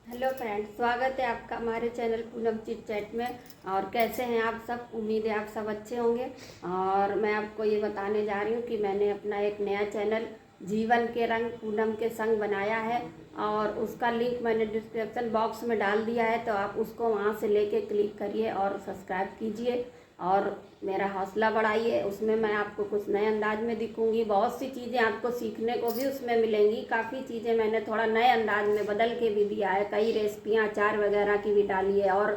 Hello friends, स्वागत है आपका हमारे चैनल पूनम चिट चैट में। और कैसे हैं आप सब? उम्मीद है आप सब अच्छे होंगे। और मैं आपको ये बताने जा रही हूँ कि मैंने अपना एक नया चैनल जीवन के रंग पूनम के संग बनाया है और उसका लिंक मैंने डिस्क्रिप्शन बॉक्स में डाल दिया है, तो आप उसको वहाँ से लेके क्लिक करिए और सब्सक्राइब कीजिए और मेरा हौसला बढ़ाइए। उसमें मैं आपको कुछ नए अंदाज में दिखूंगी, बहुत सी चीज़ें आपको सीखने को भी उसमें मिलेंगी। काफ़ी चीज़ें मैंने थोड़ा नए अंदाज में बदल के भी दिया है, कई रेसिपियाँ अचार वगैरह की भी डाली है और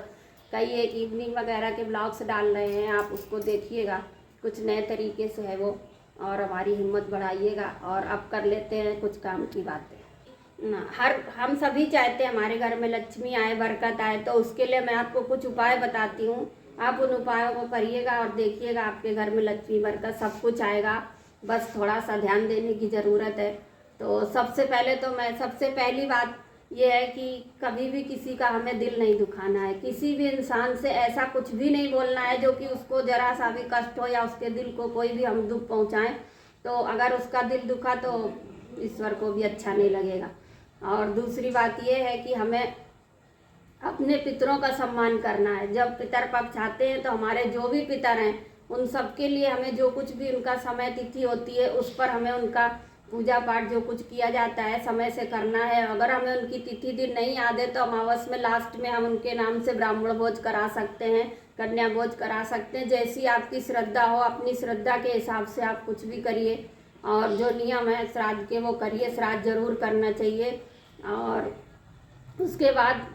कई एक इवनिंग वगैरह के ब्लॉग्स डाल रहे हैं। आप उसको देखिएगा, कुछ नए तरीके से है वो, और हमारी हिम्मत बढ़ाइएगा। और अब कर लेते हैं कुछ काम की बातें ना। हम सभी चाहते हैं हमारे घर में लक्ष्मी आए, बरकत आए, तो उसके लिए मैं आपको कुछ उपाय बताती हूँ। आप उन उपायों को करिएगा और देखिएगा आपके घर में लक्ष्मी बरकत सब कुछ आएगा। बस थोड़ा सा ध्यान देने की ज़रूरत है। तो सबसे पहली बात यह है कि कभी भी किसी का हमें दिल नहीं दुखाना है। किसी भी इंसान से ऐसा कुछ भी नहीं बोलना है जो कि उसको ज़रा सा भी कष्ट हो या उसके दिल को कोई भी हम दुख पहुँचाएँ। तो अगर उसका दिल दुखा तो ईश्वर को भी अच्छा नहीं लगेगा। और दूसरी बात यह है कि हमें अपने पितरों का सम्मान करना है। जब पितर पक्ष आते हैं तो हमारे जो भी पितर हैं उन सब के लिए हमें जो कुछ भी उनका समय तिथि होती है उस पर हमें उनका पूजा पाठ जो कुछ किया जाता है समय से करना है। अगर हमें उनकी तिथि दिन नहीं याद है तो अमावस में लास्ट में हम उनके नाम से ब्राह्मण भोज करा सकते हैं, कन्या भोज करा सकते हैं। जैसी आपकी श्रद्धा हो, अपनी श्रद्धा के हिसाब से आप कुछ भी करिए और जो नियम है श्राद्ध के वो करिए। श्राद्ध जरूर करना चाहिए। और उसके बाद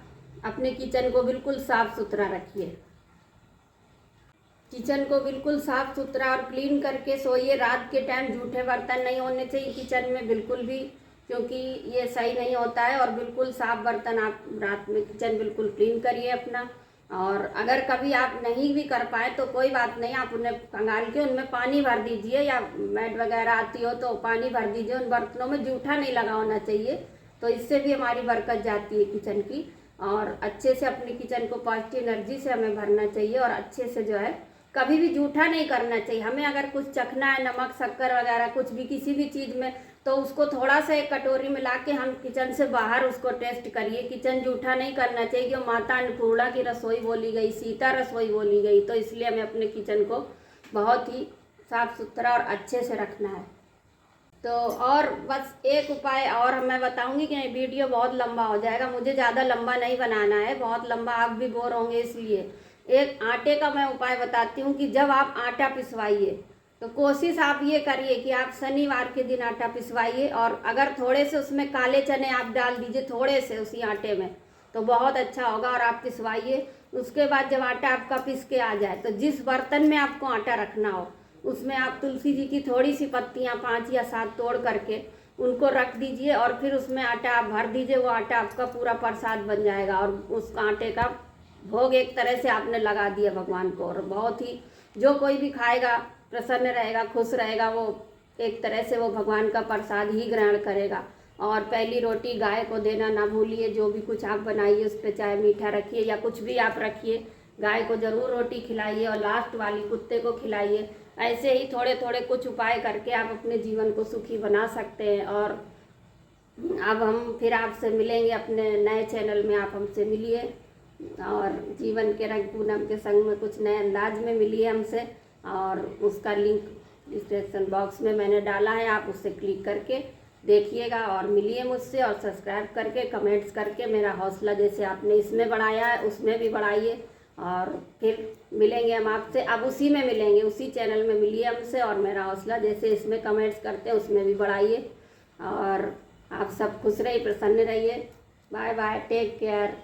अपने किचन को बिल्कुल साफ सुथरा रखिए। किचन को बिल्कुल साफ सुथरा और क्लीन करके सोइए। रात के टाइम जूठे बर्तन नहीं होने चाहिए किचन में बिल्कुल भी, क्योंकि ये सही नहीं होता है। और बिल्कुल साफ बर्तन आप रात में किचन बिल्कुल क्लीन करिए अपना। और अगर कभी आप नहीं भी कर पाए तो कोई बात नहीं, आप उन्हें खंगाल के उनमें पानी भर दीजिए या मैट वगैरह आती हो तो पानी भर दीजिए। उन बर्तनों में जूठा नहीं लगा होना चाहिए, तो इससे भी हमारी बरकत जाती है किचन की। और अच्छे से अपनी किचन को पॉजिटिव एनर्जी से हमें भरना चाहिए और अच्छे से जो है कभी भी जूठा नहीं करना चाहिए। हमें अगर कुछ चखना है, नमक शक्कर वगैरह कुछ भी किसी भी चीज़ में, तो उसको थोड़ा सा एक कटोरी में ला के हम किचन से बाहर उसको टेस्ट करिए। किचन जूठा नहीं करना चाहिए। कि माता अन्नपूर्णा की रसोई बोली गई, सीता रसोई बोली गई, तो इसलिए हमें अपने किचन को बहुत ही साफ सुथरा और अच्छे से रखना है। तो और बस एक उपाय और मैं बताऊंगी कि वीडियो बहुत लंबा हो जाएगा, मुझे ज़्यादा लंबा नहीं बनाना है, बहुत लंबा आप भी बोर होंगे। इसलिए एक आटे का मैं उपाय बताती हूँ कि जब आप आटा पिसवाइए तो कोशिश आप ये करिए कि आप शनिवार के दिन आटा पिसवाइए। और अगर थोड़े से उसमें काले चने आप डाल दीजिए थोड़े से उसी आटे में, तो बहुत अच्छा होगा। और आप पिसवाइए। उसके बाद जब आटा आपका पिस के आ जाए तो जिस बर्तन में आपको आटा रखना हो उसमें आप तुलसी जी की थोड़ी सी पत्तियाँ 5 या 7 तोड़ करके उनको रख दीजिए और फिर उसमें आटा आप भर दीजिए। वो आटा आपका पूरा प्रसाद बन जाएगा और उस आटे का भोग एक तरह से आपने लगा दिया भगवान को। और बहुत ही जो कोई भी खाएगा प्रसन्न रहेगा, खुश रहेगा। वो एक तरह से वो भगवान का प्रसाद ही ग्रहण करेगा। और पहली रोटी गाय को देना ना भूलिए। जो भी कुछ आप बनाइए उस पर चाहे मीठा रखिए या कुछ भी आप रखिए, गाय को ज़रूर रोटी खिलाइए और लास्ट वाली कुत्ते को खिलाइए। ऐसे ही थोड़े थोड़े कुछ उपाय करके आप अपने जीवन को सुखी बना सकते हैं। और अब हम फिर आपसे मिलेंगे अपने नए चैनल में। आप हमसे मिलिए और जीवन के रंग पूनम के संग में कुछ नए अंदाज में मिलिए हमसे। और उसका लिंक डिस्क्रिप्शन बॉक्स में मैंने डाला है, आप उससे क्लिक करके देखिएगा और मिलिए मुझसे। और सब्सक्राइब करके कमेंट्स करके मेरा हौसला जैसे आपने इसमें बढ़ाया है उसमें भी बढ़ाइए। और फिर मिलेंगे हम आपसे, अब उसी में मिलेंगे, उसी चैनल में मिलिए हमसे। और मेरा हौसला जैसे इसमें कमेंट्स करते हैं उसमें भी बढ़ाइए। और आप सब खुश रहिए, प्रसन्न रहिए। Bye bye, take care.